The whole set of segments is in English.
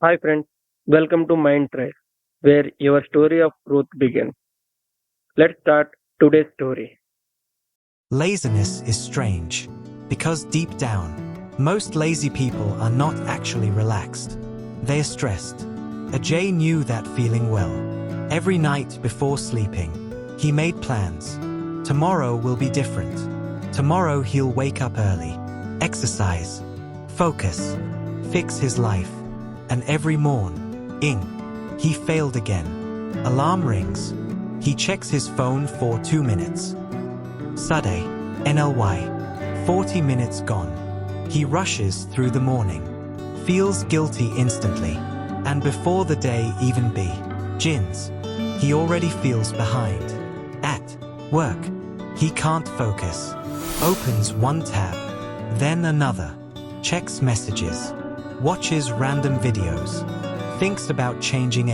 Hi friends, welcome to MindThryve, where your story of growth begins. Let's start today's story. Laziness is strange, because deep down, most lazy people are not actually relaxed. They are stressed. Ajay knew that feeling well. Every night before sleeping, he made plans. Tomorrow will be different. Tomorrow he'll wake up early, exercise, focus, fix his life. And every he failed again. Alarm rings. He checks his phone for 2 minutes. Sunday, NLY. 40 minutes gone. He rushes through the morning. Feels guilty instantly. And before the day even begins, he already feels behind. At work, he can't focus. Opens one tab, then another. Checks messages. Watches random videos. Thinks about changing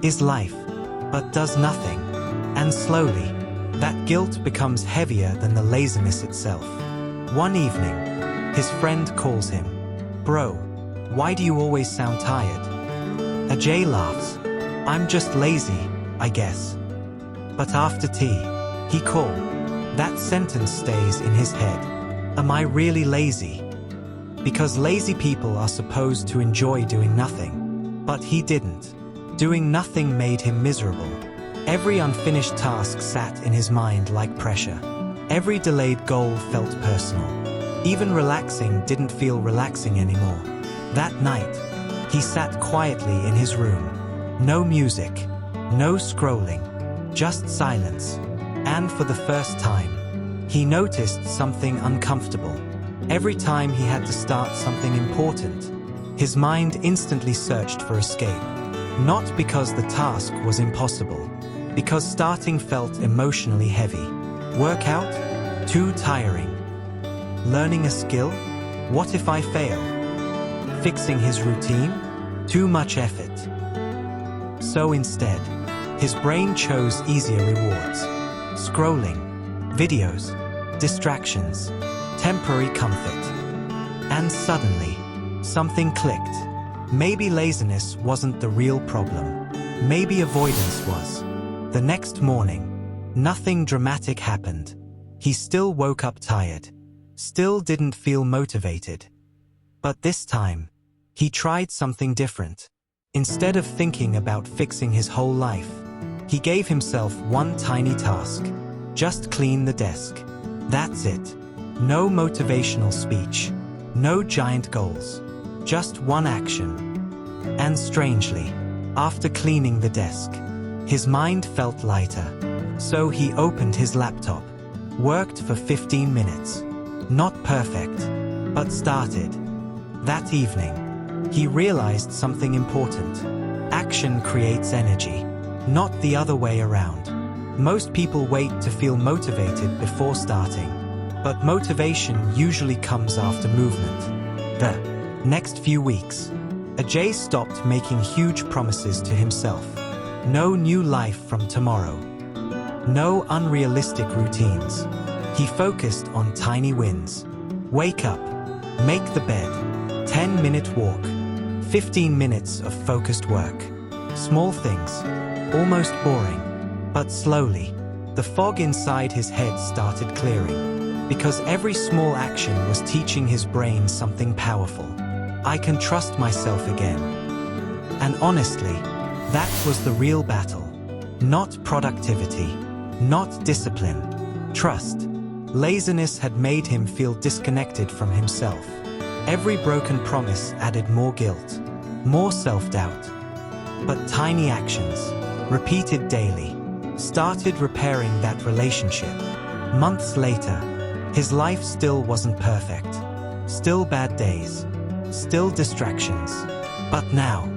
his life, but does nothing. And slowly, that guilt becomes heavier than the laziness itself. One evening, his friend calls him. Bro, why do you always sound tired? Ajay laughs. I'm just lazy, I guess. But after tea, he calls. That sentence stays in his head. Am I really lazy? Because lazy people are supposed to enjoy doing nothing. But he didn't. Doing nothing made him miserable. Every unfinished task sat in his mind like pressure. Every delayed goal felt personal. Even relaxing didn't feel relaxing anymore. That night, he sat quietly in his room. No music, no scrolling, just silence. And for the first time, he noticed something uncomfortable. Every time he had to start something important, his mind instantly searched for escape. Not because the task was impossible, because starting felt emotionally heavy. Workout? Too tiring. Learning a skill? What if I fail? Fixing his routine? Too much effort. So instead, his brain chose easier rewards. Scrolling, videos, distractions, temporary comfort. And suddenly, something clicked. Maybe laziness wasn't the real problem. Maybe avoidance was. The next morning, nothing dramatic happened. He still woke up tired. Still didn't feel motivated. But this time, he tried something different. Instead of thinking about fixing his whole life, he gave himself one tiny task. Just clean the desk. That's it. No motivational speech. No giant goals. Just one action. And strangely, after cleaning the desk, his mind felt lighter. So he opened his laptop. Worked for 15 minutes. Not perfect, but started. That evening, he realized something important. Action creates energy, not the other way around. Most people wait to feel motivated before starting, but motivation usually comes after movement. The next few weeks, Ajay stopped making huge promises to himself. No new life from tomorrow. No unrealistic routines. He focused on tiny wins. Wake up, make the bed, 10-minute walk, 15 minutes of focused work. Small things, almost boring, but slowly, the fog inside his head started clearing. Because every small action was teaching his brain something powerful. I can trust myself again. And honestly, that was the real battle. Not productivity, not discipline, trust. Laziness had made him feel disconnected from himself. Every broken promise added more guilt, more self-doubt. But tiny actions, repeated daily, started repairing that relationship. Months later, his life still wasn't perfect. Still bad days. Still distractions. But now,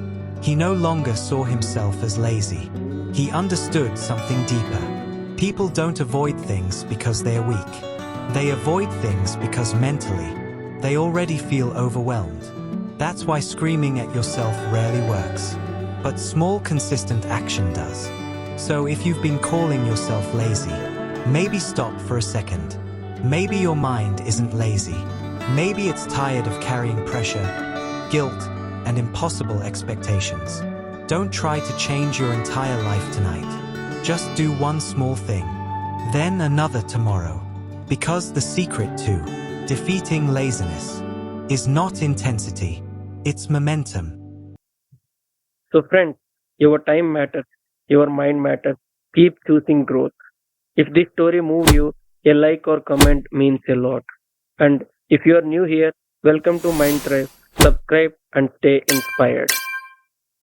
he no longer saw himself as lazy. He understood something deeper. People don't avoid things because they're weak. They avoid things because mentally, they already feel overwhelmed. That's why screaming at yourself rarely works. But small, consistent action does. So if you've been calling yourself lazy, maybe stop for a second. Maybe your mind isn't lazy. Maybe it's tired of carrying pressure, guilt, and impossible expectations. Don't try to change your entire life tonight. Just do one small thing, then another tomorrow. Because the secret to defeating laziness is not intensity, it's momentum. So, friends, your time matters, your mind matters. Keep choosing growth. If this story moved you, a like or comment means a lot. And if you are new here, welcome to MindThryve. Subscribe and stay inspired.